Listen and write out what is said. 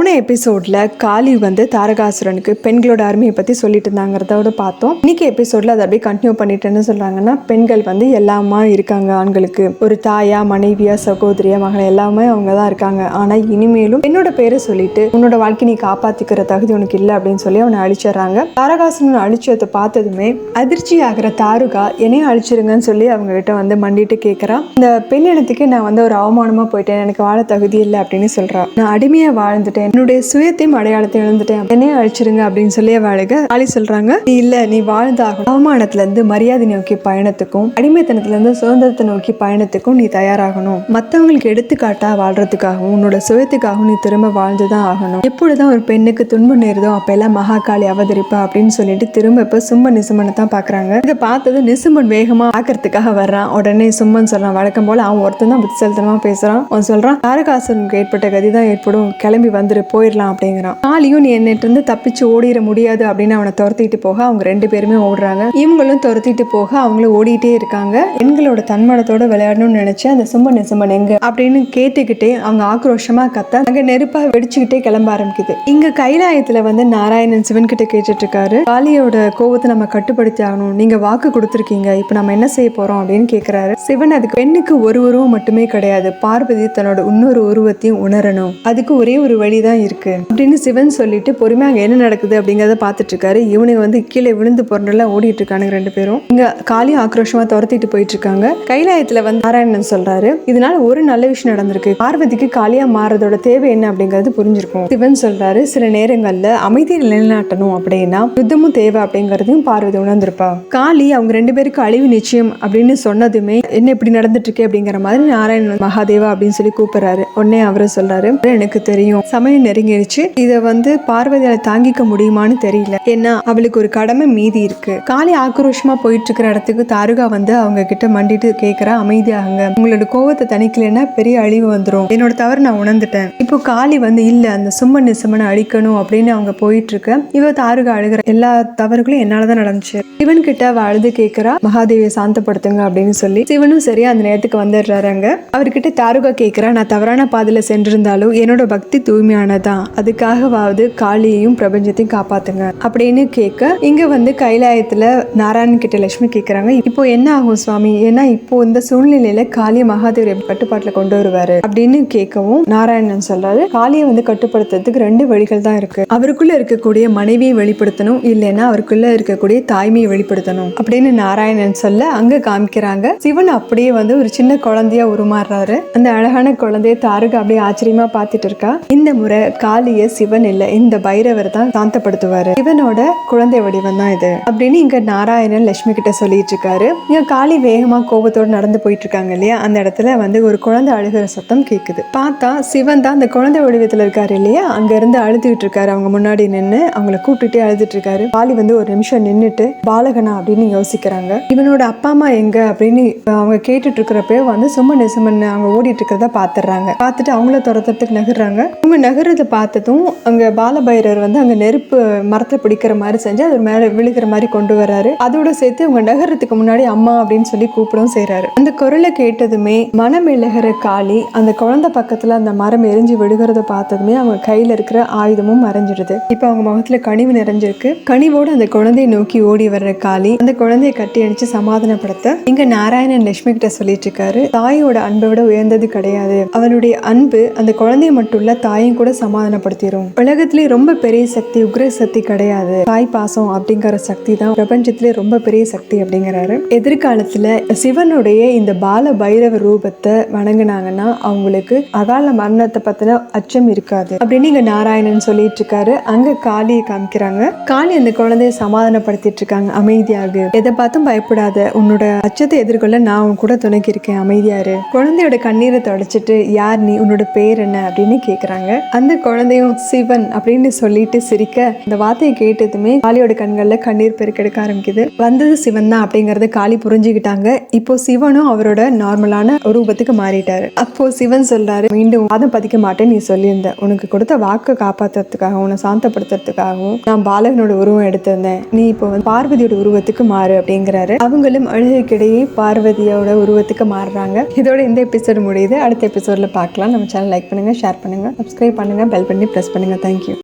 போன எபிசோட்ல காளி வந்து தாரகாசுரனுக்கு பெண்களோட அருமையை பத்தி சொல்லிட்டு இருந்தாங்கிறதோட பார்த்தோம். இன்னைக்கு எபிசோட்ல அதை அப்படியே கண்டினியூ பண்ணிட்டேன்னு சொல்றாங்கன்னா, பெண்கள் வந்து எல்லாமா இருக்காங்க. ஆண்களுக்கு ஒரு தாயா, மனைவியா, சகோதரியா, மகளை எல்லாமே அவங்க தான் இருக்காங்க. ஆனா இனிமேலும் என்னோட பேரை சொல்லிட்டு உன்னோட வாழ்க்கை நீ காப்பாத்திக்கிற தகுதி உனக்கு இல்லை அப்படின்னு சொல்லி அவனை அழிச்சிடறாங்க. தாரகாசுரன் அழிச்சதை பார்த்ததுமே அதிர்ச்சி ஆகிற தாருகா என்னையும் அழிச்சிருங்கன்னு சொல்லி அவங்க கிட்ட வந்து மண்டிட்டு கேட்கறான். இந்த பெண் இனத்துக்கு நான் வந்து ஒரு அவமானமா போயிட்டேன், எனக்கு வாழ தகுதி இல்லை அப்படின்னு சொல்றா. நான் அடிமையா வாழ்ந்துட்டேன், என்னுடைய சுயத்தையும் அடையாளத்தையும் இழந்துட்டேன், என்னையும் அழிச்சிருங்க அப்படின்னு சொல்லி அவளுக்கு காளி சொல்றாங்க. நீ இல்ல, நீ வாழ்ந்தாகும். அவமானத்துல இருந்து மரியாதை நோக்கி பயணத்துக்கும் அடிமைத்தனத்துல இருந்து சுதந்திரத்தை நோக்கி பயணத்துக்கும் நீ தயாராகணும். மத்தவங்களுக்கு எடுத்துக்காட்டா வாழ்றதுக்காகவும் உன்னோட சுயத்துக்காகவும் நீ திரும்ப வாழ்ந்துதான் ஆகணும். எப்பொழுதுதான் ஒரு பெண்ணுக்கு துன்பம் நேருதோ அப்ப எல்லாம் மகாகாளி அவதரிப்பா அப்படின்னு சொல்லிட்டு திரும்ப இப்ப சும்மன் நிசுமனை தான் பாக்குறாங்க. இதை பார்த்தது நிசுமன் வேகமா பாக்குறதுக்காக வர்றான். உடனே சும்மன் சொல்றான், வழக்கம் போல அவன் ஒருத்தன் தான் புத்திசலித்தனமா பேசுறான். அவன் சொல்றான், தாரகாசுரனுக்கு ஏற்பட்ட கதி தான் ஏற்படும், கிளம்பி வந்துரு, போயிடலாம் அப்படிங்கிறான். காளியும் நீ என்னிட்ட இருந்து தப்பிச்சு ஓடிட முடியாது அப்படின்னு அவனை துரத்திட்டு போக அவங்க ரெண்டு பேருமே ஓடுறாங்க. இவங்களும் துரத்திட்டு போக அவங்களும் ஓடிட்டே இருக்காங்க. பெண்களோட தன்மானத்தோட விளையாடணும்னு நினைச்சு அந்த சும்மன் நிசுமன் எங்க அப்படின்னு கேட்டுக்கிட்டே அவங்க ஆக்ரோஷமா கத்த அங்க நெருப்பா வெடிச்சுக்கிட்டே கிளம்ப ஆரம்பிக்குது. இங்க கைலாயத்துல வந்து நாராயணன் சிவன் கிட்ட கேட்டுட்டு இருக்காரு, காளியோட கோபத்தை நம்ம கட்டுப்படுத்தி ஆகணும், நீங்க வாக்கு கொடுத்துருக்கீங்க, இப்ப நம்ம என்ன செய்ய போறோம் அப்படின்னு கேக்குறாரு. சிவன் அதுக்கு பெண்ணுக்கு ஒரு உருவம் மட்டுமே கிடையாது, பார்வதி தன்னோட இன்னொரு உருவத்தையும் உணரணும், அதுக்கு ஒரே ஒரு வழிதான் இருக்கு அப்படின்னு சிவன் சொல்லிட்டு பொறுமையா அங்க என்ன நடக்குது அப்படிங்கறத பாத்துட்டு இருக்காரு. இவனுங்க வந்து கீழே விழுந்து பொருளெல்லாம் ஓடிட்டு இருக்கானுங்க ரெண்டு பேரும். இங்க காளியும் ஆக்ரோஷமா துரத்திட்டு போயிட்டு இருக்காங்க. கைலாயத்துல வந்து நாராயணன் சொல்றாரு, இதனால ஒரு நல்ல விஷயம் நடந்திருக்கு, பார்வதிக்கு காளியா மாறதோட தேவை என்ன அப்படிங்கறது புரிஞ்சிருக்கும். சிவன் சொல்றாரு, சில நேரங்கள்ல அமைதியை நிலைநாட்டணும் அப்படின்னா யுத்தமும் தேவை அப்படிங்கறதையும் பார்வதி உணர்ந்திருப்பா. காளி அவங்க ரெண்டு பேருக்கு அழிவு நிச்சயம் அப்படின்னு சொன்னதுமே என்ன இப்படி நடந்துட்டு இருக்கு அப்படிங்கிற மாதிரி நாராயணன் மகாதேவா அப்படின்னு சொல்லி கூப்பிடுறாரு. உடனே அவரு சொல்றாரு, எனக்கு தெரியும் சமயம் நெருங்கிடுச்சு, இதை வந்து பார்வதியால தாங்கிக்க முடியுமான்னு தெரியல, ஏன்னா அவளுக்கு ஒரு கடமை மீதி இருக்கு. காளி ஆக்ரோஷமா போயிட்டு இருக்கிற இடத்துக்கு தாருகா வந்து அவங்க கிட்ட மண்டிட்டு கேட்கறா, அமைதியாகுங்க, உங்களோட கோவத்தை தணிக்கலன்னா பெரிய அழிவு வந்துடும், என்னோட தவறு நான் உணர்ந்துட்டேன். இப்போ காளி வந்து இல்ல, அந்த சும்மன் நிசுமனை அழிக்கணும் அப்படின்னு அவங்க போயிட்டு இருக்க இவ தாருகா அழுகிற எல்லா தவறுகளும் என்னாலதான் நடந்துச்சு. சிவன் கிட்ட அவ அழுது கேட்கறா, மகாதேவியை சாந்தப்படுத்துங்க அப்படின்னு சொல்லி. சிவனும் சரியா அந்த நேரத்துக்கு வந்துடுறாங்க. அவர்கிட்ட தாருகா கேட்கறா, நான் தவறான பாதையில சென்றிருந்தாலும் என்னோட பக்தி தூய்மையானதான், அதுக்காகவாவது காளியையும் பிரபஞ்சத்தையும் காப்பாத்துங்க அப்படின்னு கேட்க இங்க வந்து கைலாயத்துல நாராயணன் கிட்ட லட்சுமி கேட்கறாங்க, இப்போ என்ன ஆகும் சுவாமி, ஏன்னா இப்போ இந்த சூழ்நிலையில காளிய மகாதேவர் கட்டுப்பாட்டுல கொண்டு வருவாரு அப்படின்னு கேட்கவும் நாராயணன் சொல்றாரு, காளியை வந்து கட்டுப்படுத்துறதுக்கு ரெண்டு வழிகள் தான் இருக்கு, அவருக்குள்ள இருக்கக்கூடிய மனைவியை வெளிப்படுத்தணும், இல்லைன்னா அவருக்குள்ள இருக்கக்கூடிய தாய்மையை வெளிப்படுத்தணும் அப்படின்னு நாராயணன் சொல்ல அங்க காமிக்கிறாங்க. சிவன் அப்படியே வந்து ஒரு சின்ன குழந்தையா உருமாறுறாரு. அந்த அழகான குழந்தைய தாருக அப்படியே ஆச்சரியமா பார்த்துட்டு இருக்கா. இந்த முறை காளிய சிவன் இல்ல, இந்த பைரவர் தான் சாந்தப்படுத்துவாரு, சிவனோட குழந்தை வடிவம் தான் இது அப்படின்னு இங்க நாராயணன் லட்சுமி கிட்ட சொல்லிட்டு இருக்காரு. இங்க காளி வேகமா கோபத்தோடு நடந்து போயிட்டு இருக்காங்க இல்லையா, அந்த இடத்துல வந்து ஒரு குழந்தை அழுகிற சத்தம் கேக்குது. பார்த்தா சிவன் தான் அந்த குழந்தை வடிவத்துல இருக்காரு இல்லையா, அங்க இருந்து அழுதுகிட்டு இருக்காரு. அவங்க முன்னாடி நின்று அவங்கள கூப்பிட்டுட்டே அழுதுட்டு இருக்காரு. காளி வந்து ஒரு நிமிஷம் நின்னுட்டு பாலகனா அப்படின்னு யோசிக்கிறாங்க. இவனோட அப்பா அம்மா எங்க அப்படின்னு அவங்க கேட்டுட்டு இருக்கிறப்ப வந்து சும்மன் நிசுமன் அவங்க ஓடிட்டு இருக்கிறத பாத்துறாங்க. பார்த்துட்டு அவங்கள துரத்துறதுக்கு நகர்றாங்க. அவங்க நகரத்தை பார்த்ததும் அங்க பாலபைரவர் வந்து அங்க நெருப்பு மரத்தை பிடிக்கிற மாதிரி செஞ்சு அது மேல விழுகிற மாதிரி கொண்டு வர்றாரு. அதோட சேர்த்து அவங்க நகரத்துக்கு முன்னாடி அம்மா அப்படின்னு சொல்லி கூப்பிடவும் செய்யறாரு. அந்த குரலை கேட்டதுமே மனம் இழகிற காளி அந்த குழந்தை பக்கத்துல அந்த மரம் எரிஞ்சு விழுகிறத பார்த்ததுமே அவங்க கையில இருக்கிற ஆயுதமும் மறைஞ்சிடுது. இப்ப அவங்க முகத்துல கனிவு நிறைஞ்சிருக்கு. கனிவோடு அந்த குழந்தையை நோக்கி ஓடி வர்ற காளி அந்த குழந்தையை கட்டி அணிச்சு சமாதானப்படுத்த இங்க நாராயணன் லட்சுமி கிட்ட சொல்லிட்டு இருக்காரு, தாயோட அன்பை விட உயர்ந்தது கிடையாது, அவனுடைய அன்பு அந்த குழந்தைய மட்டும் இல்ல தாயும் கூட சமாதானப்படுத்திடும். உலகத்திலே ரொம்ப பெரிய சக்தி உக்ர சக்தி கிடையாது, தாய் பாசம் அப்படிங்கிற சக்தி தான் பிரபஞ்சத்திலே ரொம்ப பெரிய சக்தி அப்படிங்கிறாரு. எதிர்காலத்துல சிவனுடைய இந்த பால பைரவ ரூபத்தை வணங்குனாங்கன்னா அவங்களுக்கு அகால மரணத்தை பத்தின அச்சம் இருக்காது அப்படின்னு இங்க நாராயணன் சொல்லிட்டு இருக்காரு. அங்க காளியை காமிக்கிறாங்க. காளி அந்த குழந்தைய சமாதானப்படுத்திட்டு இருக்காங்க, அமைதியாக எதை பார்த்தும் பயப்படாத, உன்னோட அச்சத்தை எதிர்கொள்ள நான் உன் கூட துணைக்கி இருக்கேன், அமைதியாரு. குழந்தையோட கண்ணீரை தொடச்சிட்டு யார் நீ, உன்னோட பேர் என்ன அப்படின்னு கேக்குறாங்க. அந்த குழந்தையும் சிவன் அப்படின்னு சொல்லிட்டு சிரிக்க இந்த வார்த்தையை கேட்டதுமே காளியோட கண்கள்ல கண்ணீர் பெருக்கெடுக்க ஆரம்பிக்குது. வந்தது சிவன் தான் அப்படிங்கறத காளி புரிஞ்சுக்கிட்டாங்க. இப்போ சிவனும் அவரோட நார்மலான ரூபத்துக்கு மாறிட்டாரு. அப்போ சிவன் சொல்றாரு, மீண்டும் வாதம் பதிக்க மாட்டேன், நீ சொல்லியிருந்த உனக்கு கொடுத்த வாக்கை காப்பாத்துறதுக்காகவும் உன்னை சாந்தப்படுத்துறதுக்காகவும் நான் பாலகனோட உருவம் எடுத்திருந்தேன், நீ இப்போ வந்து பார்வதியோட உருவத்துக்கு மாறு அப்படிங்கிறாரு. அவங்களும் அழுகைக்கிடையே பார்வதியோட உருவத்துக்கு மாறுறாங்க. இதோட இந்த எபிசோடு முடியுது. அடுத்த எபிசோட்ல பார்க்கலாம். நம்ம சேனல் லைக் பண்ணுங்க, ஷேர் பண்ணுங்க, சப்ஸ்கிரைப் பண்ணுங்க. பண்ணுங்கள், பெல் பண்ணி ப்ரெஸ் பண்ணுங்கள். தேங்க்யூ.